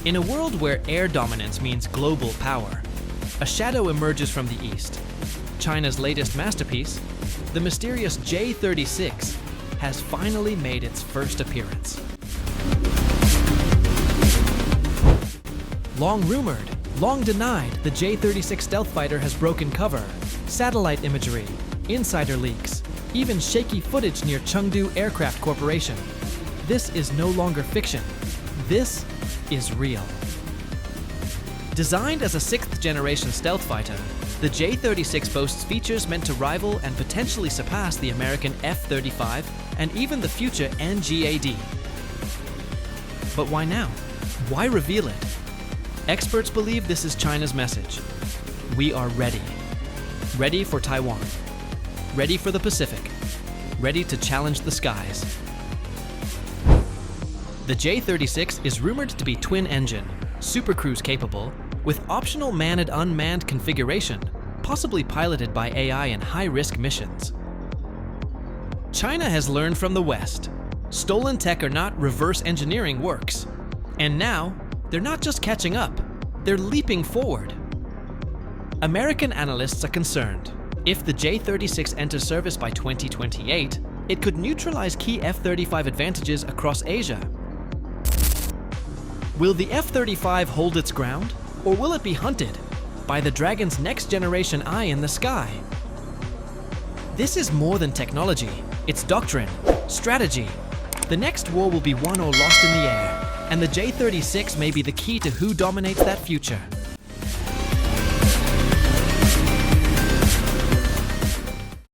In a world where air dominance means global power, a shadow emerges from the east. China's latest masterpiece, the mysterious J-36, has finally made its first appearance. Long rumored, long denied, the J-36 stealth fighter has broken cover. Satellite imagery, insider leaks, even shaky footage near Chengdu Aircraft Corporation. This is no longer fiction. This is real. Designed as a sixth-generation stealth fighter, the J-36 boasts features meant to rival and potentially surpass the American F-35 and even the future NGAD. But why now? Why reveal it? Experts believe this is China's message. We are ready. Ready for Taiwan. Ready for the Pacific. Ready to challenge the skies. The J-36 is rumored to be twin-engine, supercruise capable, with optional manned unmanned configuration, possibly piloted by AI in high-risk missions. China has learned from the West. Stolen tech or not, reverse engineering works. And now, they're not just catching up, they're leaping forward. American analysts are concerned. If the J-36 enters service by 2028, it could neutralize key F-35 advantages across Asia. Will the F-35 hold its ground, or will it be hunted by the Dragon's next-generation eye in the sky? This is more than technology. It's doctrine, strategy. The next war will be won or lost in the air, and the J-36 may be the key to who dominates that future.